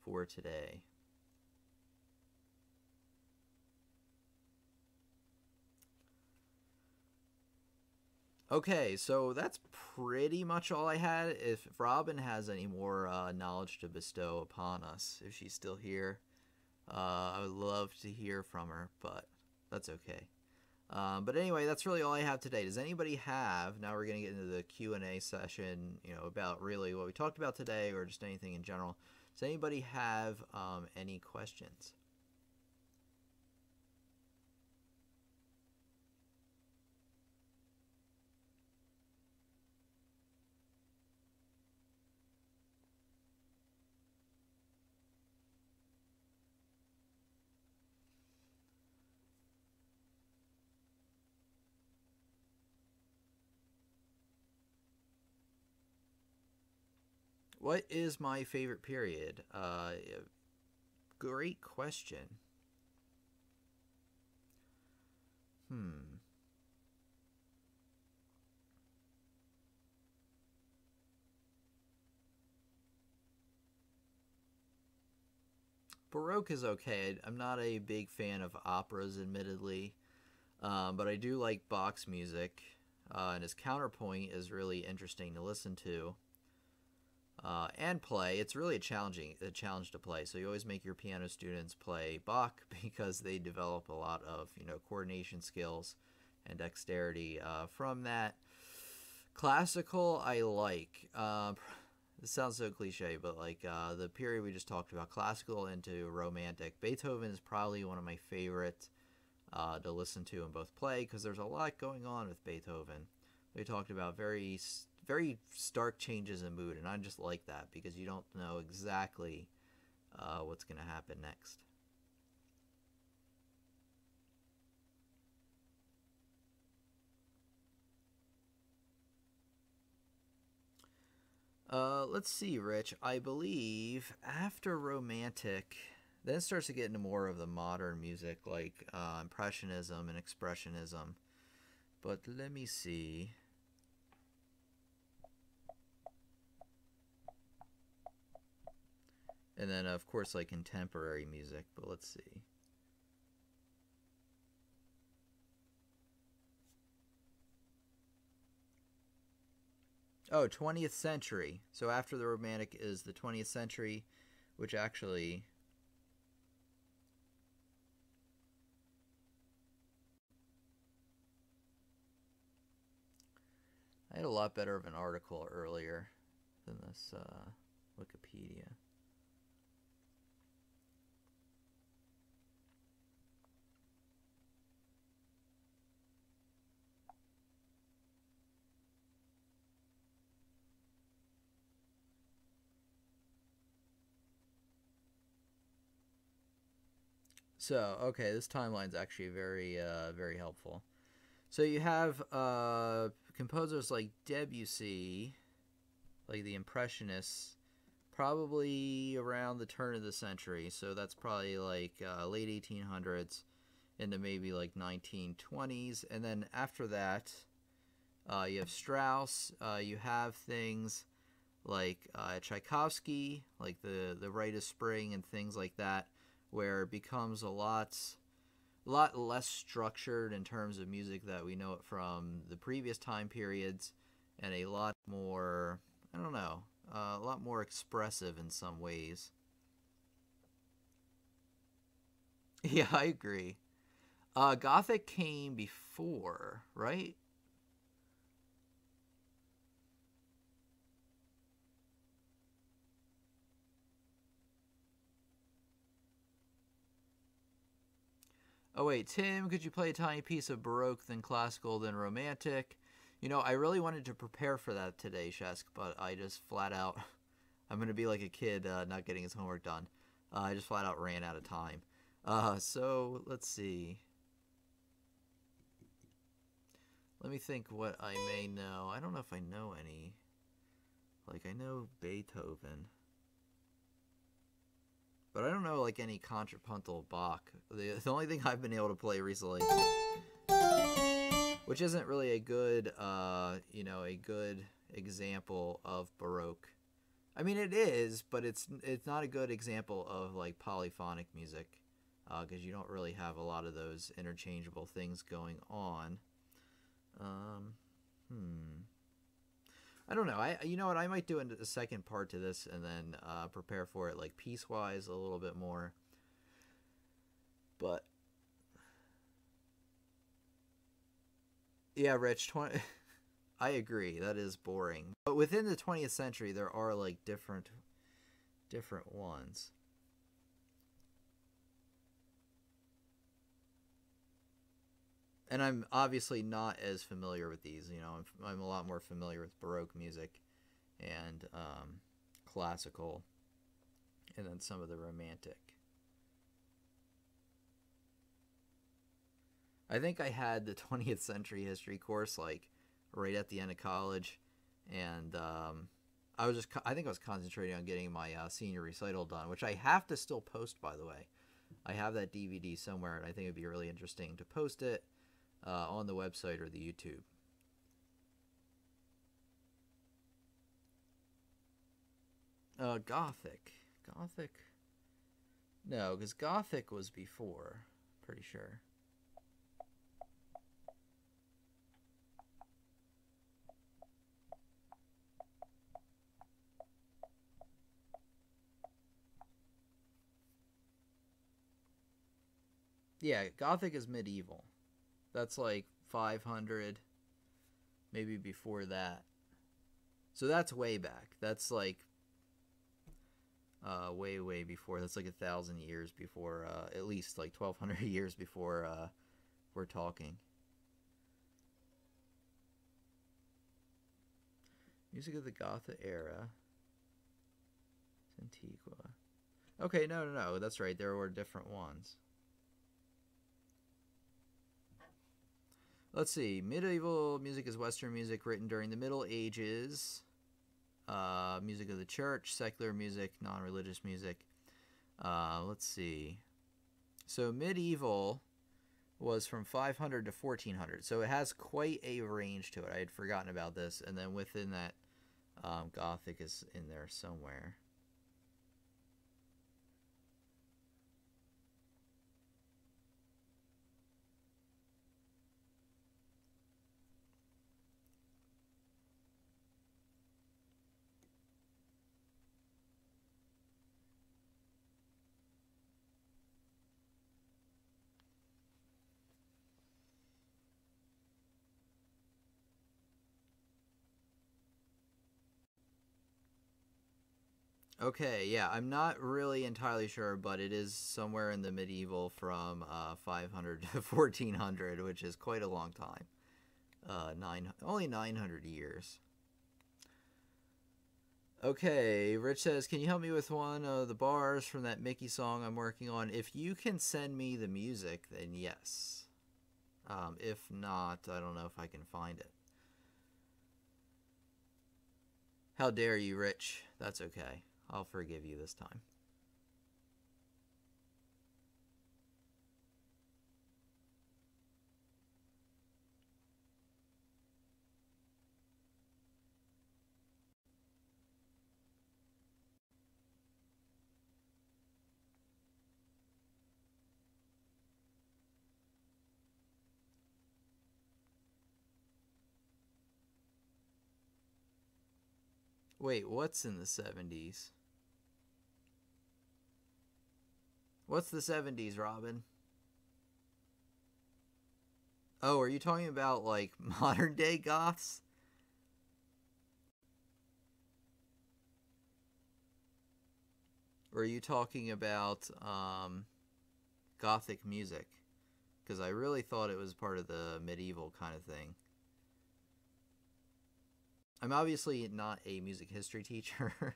for today. Okay, so that's pretty much all I had. If Robin has any more knowledge to bestow upon us, if she's still here, I would love to hear from her, but that's okay. But anyway, that's really all I have today. Does anybody have? Now we're gonna get into the Q&A session. About really what we talked about today, or just anything in general. Does anybody have any questions? What is my favorite period? Great question. Hmm. Baroque is okay. I'm not a big fan of operas, admittedly, but I do like Bach's music, and his counterpoint is really interesting to listen to and play. It's really a challenge to play. So you always make your piano students play Bach because they develop a lot of coordination skills and dexterity from that. Classical, I like. This sounds so cliche, but like the period we just talked about, classical into romantic. Beethoven is probably one of my favorite to listen to and both play because there's a lot going on with Beethoven. We talked about very stark changes in mood, and I just like that because you don't know exactly what's going to happen next. Let's see, Rich. I believe after Romantic, then it starts to get into more of the modern music, like Impressionism and Expressionism. But let me see. And then, of course, like contemporary music, but let's see. Oh, 20th century. So after the Romantic is the 20th century, which actually. I had a lot better of an article earlier than this Wikipedia. So, okay, this timeline's actually very helpful. So you have composers like Debussy, like the Impressionists, probably around the turn of the century. So that's probably like late 1800s into maybe like 1920s. And then after that, you have Strauss. You have things like Tchaikovsky, like the Rite of Spring and things like that, where it becomes a lot less structured in terms of music that we know it from the previous time periods, and a lot more, I don't know, a lot more expressive in some ways. Yeah, I agree. Gothic came before, right? Oh wait, Tim, could you play a tiny piece of Baroque, then classical, then romantic? I really wanted to prepare for that today, Shesk, but I just flat out, I'm gonna be like a kid not getting his homework done. I just flat out ran out of time. So let's see. Let me think what I may know. I don't know if I know any. Like I know Beethoven, but I don't know like any contrapuntal Bach. The only thing I've been able to play recently, which isn't really a good example of Baroque. I mean, it is, but it's not a good example of like polyphonic music, because you don't really have a lot of those interchangeable things going on. Um, hmm. I don't know. You know what? I might do a second part to this and then prepare for it like piecewise a little bit more. But yeah, Rich, 20 I agree. That is boring. But within the 20th century there are like different ones. And I'm obviously not as familiar with these. You know, I'm a lot more familiar with Baroque music and classical, and then some of the romantic. I think I had the 20th century history course like right at the end of college, and I think I was concentrating on getting my senior recital done, which I have to still post, by the way. I have that DVD somewhere, and I think it'd be really interesting to post it on the website or the YouTube. Gothic. Gothic. No, because Gothic was before. Pretty sure. Yeah, Gothic is medieval. That's like 500, maybe before that. So that's way back. That's like way before. That's like 1,000 years before, at least like 1,200 years before we're talking. Music of the Gothic era. Antigua. Okay, no. That's right. There were different ones. Let's see. Medieval music is Western music written during the Middle Ages. Music of the church, secular music, non-religious music. Let's see. So medieval was from 500 to 1400. So it has quite a range to it. I had forgotten about this. And then within that, Gothic is in there somewhere. Okay, yeah, I'm not really entirely sure, but it is somewhere in the medieval from 500 to 1400, which is quite a long time. Only 900 years. Okay, Rich says, can you help me with one of the bars from that Mickey song I'm working on? If you can send me the music, then yes. If not, I don't know if I can find it. How dare you, Rich? That's okay. I'll forgive you this time. Wait, what's in the 70s? What's the 70s, Robin? Oh, are you talking about like modern day goths? Or are you talking about gothic music? Because I really thought it was part of the medieval kind of thing. I'm obviously not a music history teacher.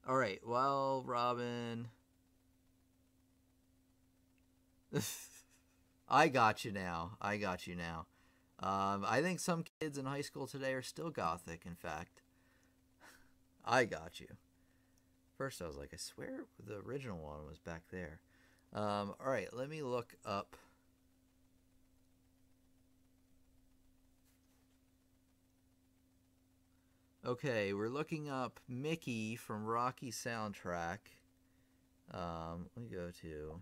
All right, well, Robin. I got you now. I got you now. I think some kids in high school today are still gothic, in fact. I got you. First, I was like, I swear the original one was back there. All right, let me look up Okay, we're looking up Mickey from Rocky soundtrack. Let me go to...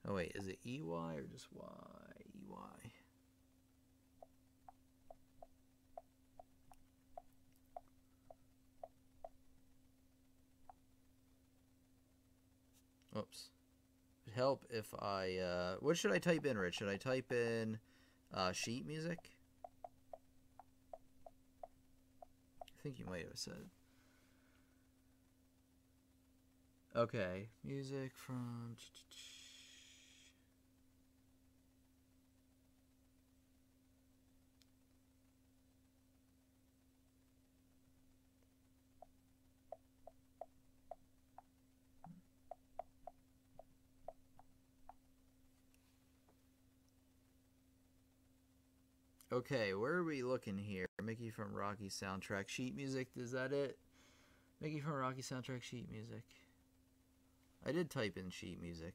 Oh wait, is it EY or just Y? EY. Oops. It'd help if I, what should I type in, Rich? Should I type in sheet music? I think you might have said. Okay, music from... Okay, where are we looking here? Mickey from Rocky soundtrack sheet music, is that it? Mickey from Rocky soundtrack sheet music. I did type in sheet music.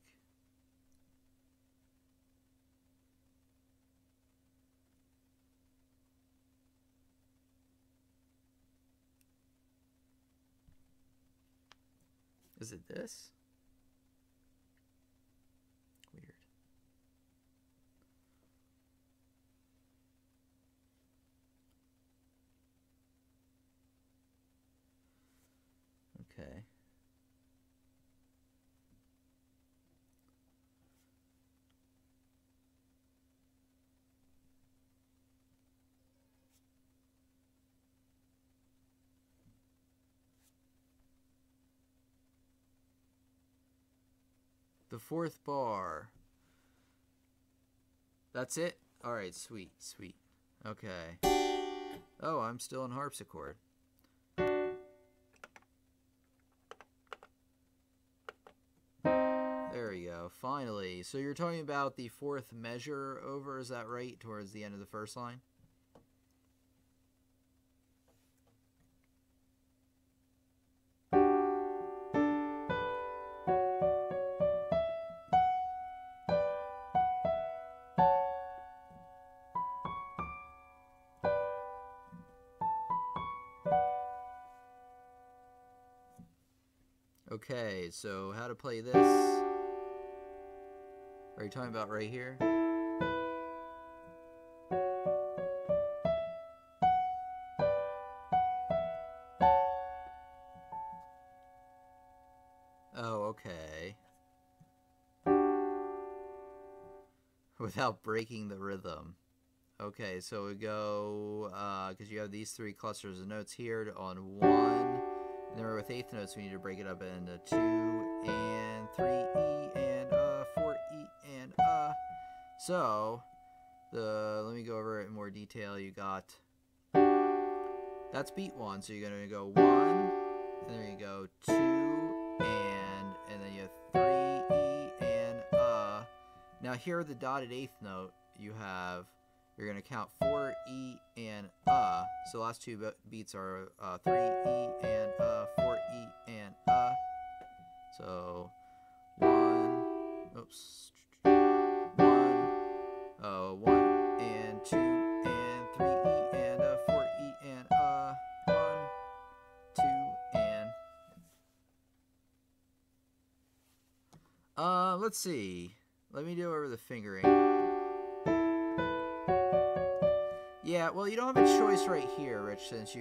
Is it this? Weird. Okay. The fourth bar. That's it? Alright, sweet, sweet. Okay. Oh, I'm still in harpsichord. There we go, finally. So you're talking about the fourth measure over, is that right? Towards the end of the first line? Okay, so how to play this? Are you talking about right here? Oh, okay. Without breaking the rhythm. Okay, so we go, because you have these three clusters of notes here on 1. And then with eighth notes, we need to break it up into 2 and 3 E and 4 E and So, let me go over it in more detail. You got, that's beat 1, so you're going to go 1, and then you go 2, and then you have 3 E and Now here are the dotted eighth note. You're going to count 4 E and So the last two beats are 3 E and 4 E and So 1, oops, 1, 1 and 2 and 3 E and 4 E and 1, 2 and let's see. Let me do over the fingering. Yeah, well, you don't have a choice right here, Rich, since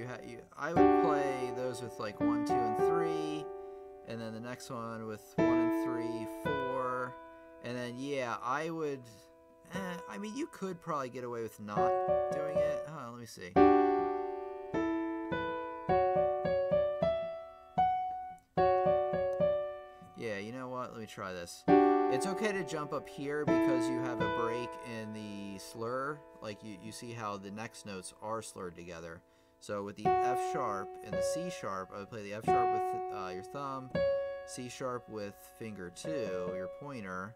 I would play those with like 1, 2, and 3, and then the next one with 1 and 3, 4, and then, yeah, I would, I mean, you could probably get away with not doing it. Let me see. Yeah, you know what? Let me try this. It's okay to jump up here because you have a break in the slur. Like you see how the next notes are slurred together. So with the F sharp and the C sharp, I would play the F sharp with your thumb, C sharp with finger 2, your pointer,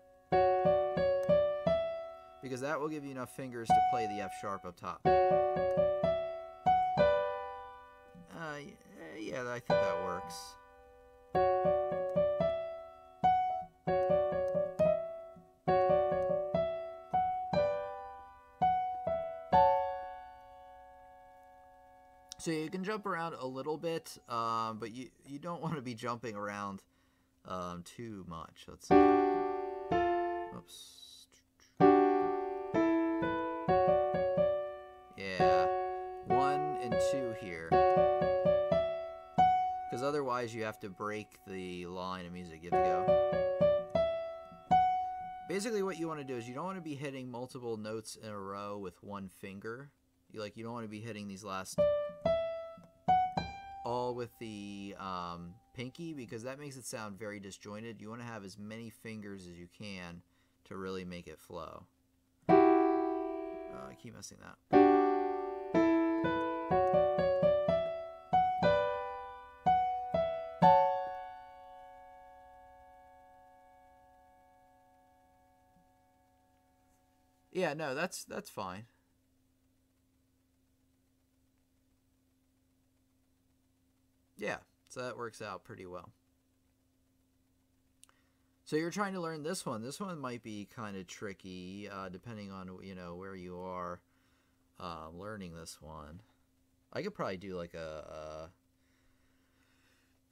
because that will give you enough fingers to play the F sharp up top. Yeah, I think that works. So you can jump around a little bit, but you don't want to be jumping around too much. Let's see. Oops. Yeah, 1 and 2 here. Because otherwise you have to break the line of music. You have to go. Basically what you want to do is you don't want to be hitting multiple notes in a row with one finger. You don't want to be hitting these last all with the pinky, because that makes it sound very disjointed. You want to have as many fingers as you can to really make it flow. I keep messing that. Yeah, no, that's fine. Yeah, so that works out pretty well. So you're trying to learn this one. This one might be kind of tricky, depending on where you are learning this one. I could probably do like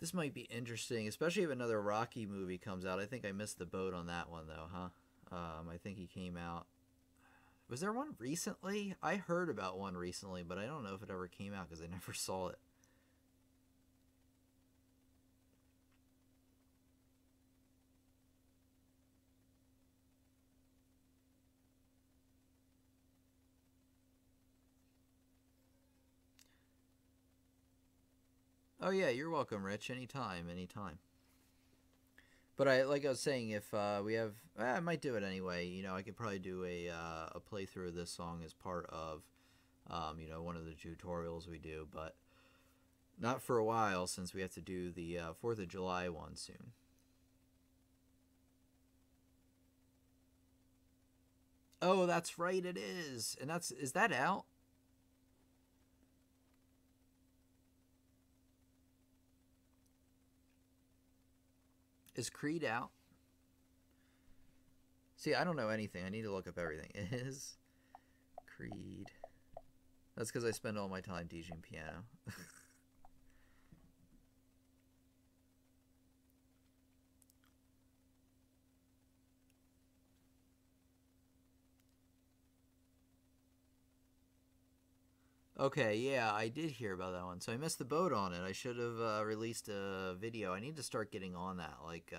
this might be interesting, especially if another Rocky movie comes out. I think I missed the boat on that one though, huh? I think he came out. Was there one recently? I heard about one recently, but I don't know if it ever came out because I never saw it. Oh yeah, you're welcome, Rich. Anytime, anytime. But like I was saying, if we have, I might do it anyway. I could probably do a playthrough of this song as part of, one of the tutorials we do, but not for a while since we have to do the 4th of July one soon. Oh, that's right, it is. And is that out? Is Creed out? See, I don't know anything. I need to look up everything. Is Creed. That's because I spend all my time teaching piano. Okay, yeah, I did hear about that one. So I missed the boat on it. I should have released a video. I need to start getting on that. Like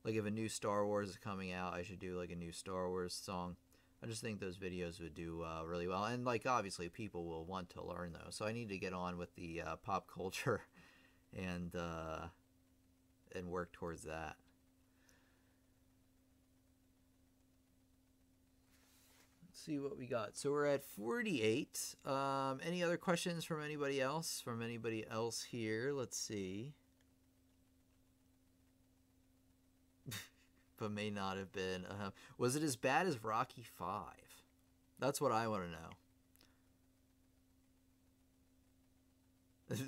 if a new Star Wars is coming out, I should do like a new Star Wars song. I just think those videos would do really well. And like obviously people will want to learn those. So I need to get on with the pop culture and work towards that. See what we got. So we're at 48. Any other questions from anybody else? From anybody else here? Let's see. But may not have been. Was it as bad as Rocky 5? That's what I want to know.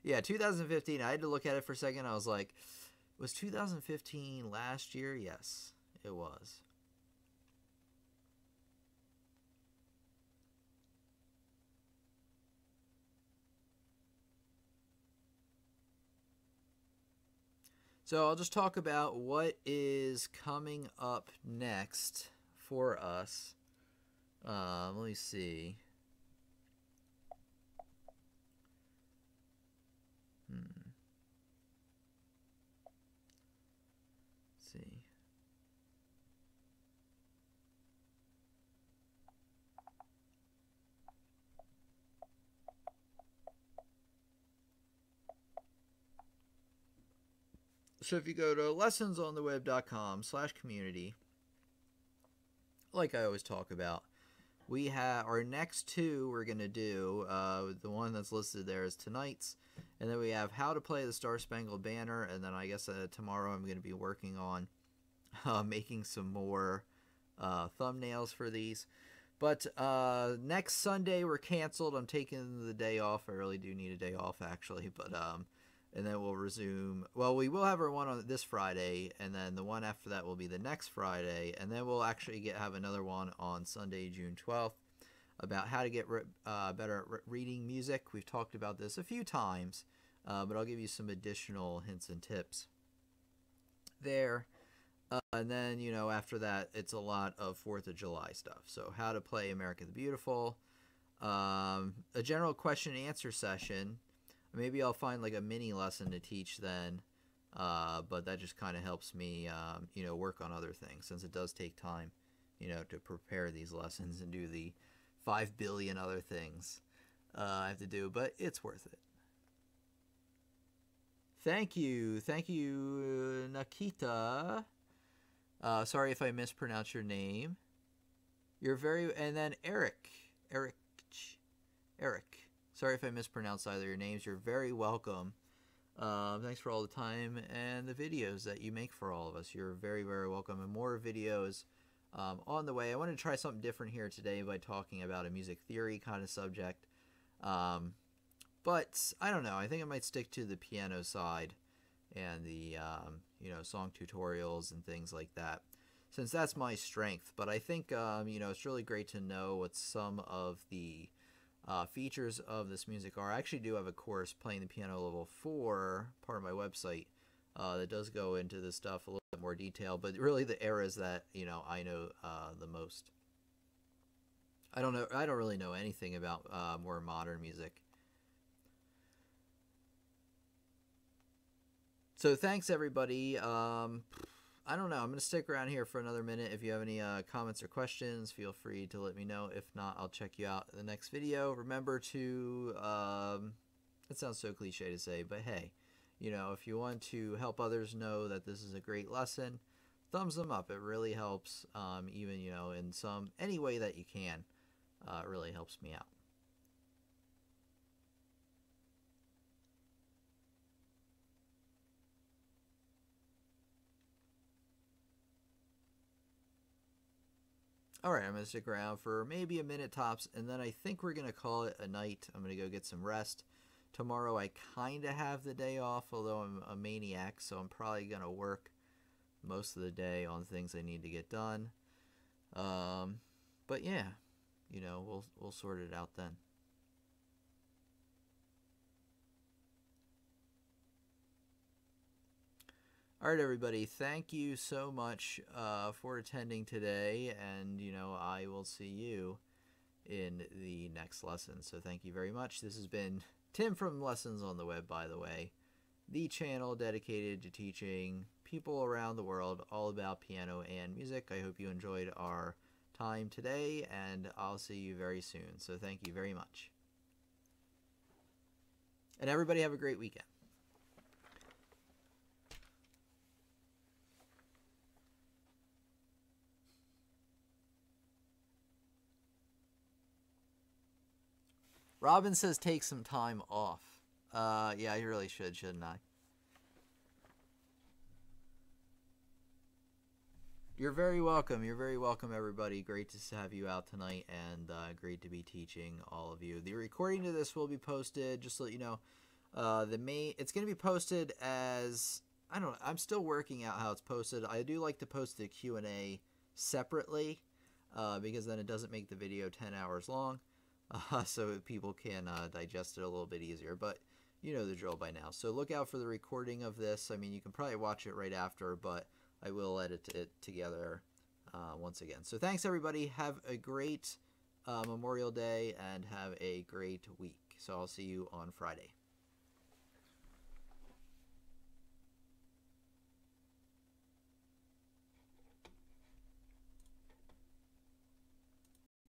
Yeah, 2015. I had to look at it for a second. I was like, was 2015 last year? Yes, it was. So I'll just talk about what is coming up next for us. Let me see. Let's see. So if you go to lessonsontheweb.com/community, like I always talk about, we have our next two we're going to do. The one that's listed there is tonight's. And then we have how to play the Star Spangled Banner. And then I guess tomorrow I'm going to be working on making some more thumbnails for these. But next Sunday we're canceled. I'm taking the day off. I really do need a day off, actually. But and then we'll resume. Well, we will have our one on this Friday, and then the one after that will be the next Friday, and then we'll actually have another one on Sunday, June 12th. about how to get better at reading music. We've talked about this a few times, but I'll give you some additional hints and tips there. And then, after that, it's a lot of 4th of July stuff. So how to play America the Beautiful, a general question and answer session. Maybe I'll find like a mini lesson to teach then, but that just kind of helps me, work on other things, since it does take time, to prepare these lessons and do the 5 billion other things I have to do, but it's worth it. Thank you, Nakita. Sorry if I mispronounced your name. And then Eric. Sorry if I mispronounced either of your names. You're very welcome. Thanks for all the time and the videos that you make for all of us. You're very, very welcome. And more videos on the way. I wanted to try something different here today by talking about a music theory kind of subject. But I don't know. I think I might stick to the piano side and the, song tutorials and things like that, since that's my strength. But I think, it's really great to know what some of the features of this music are. I actually do have a course, Playing the Piano Level 4, part of my website, that does go into this stuff a little bit more detail, but really the eras that, I know the most. I don't really know anything about more modern music. So thanks, everybody. I don't know. I'm going to stick around here for another minute. If you have any comments or questions, feel free to let me know. If not, I'll check you out in the next video. Remember to, it sounds so cliche to say, but hey, if you want to help others know that this is a great lesson, thumbs them up. It really helps, even, in any way that you can. It really helps me out. Alright, I'm going to stick around for maybe a minute tops, and then I think we're going to call it a night. I'm going to go get some rest. Tomorrow I kind of have the day off, although I'm a maniac, so I'm probably going to work most of the day on things I need to get done. But yeah, we'll sort it out then. Alright, everybody, thank you so much for attending today, and, I will see you in the next lesson. So thank you very much. This has been Tim from Lessons on the Web, by the way, the channel dedicated to teaching people around the world all about piano and music. I hope you enjoyed our time today, and I'll see you very soon. So thank you very much. And everybody have a great weekend. Robin says take some time off. Yeah, I really should, shouldn't I? You're very welcome. You're very welcome, everybody. Great to have you out tonight, and great to be teaching all of you. The recording to this will be posted, just to let you know. It's going to be posted as, I don't know, I'm still working out how it's posted. I do like to post the Q&A separately, because then it doesn't make the video 10 hours long. So people can digest it a little bit easier, but you know the drill by now. So look out for the recording of this. I mean, you can probably watch it right after, but I will edit it together once again. So thanks, everybody. Have a great Memorial Day, and have a great week. So I'll see you on Friday.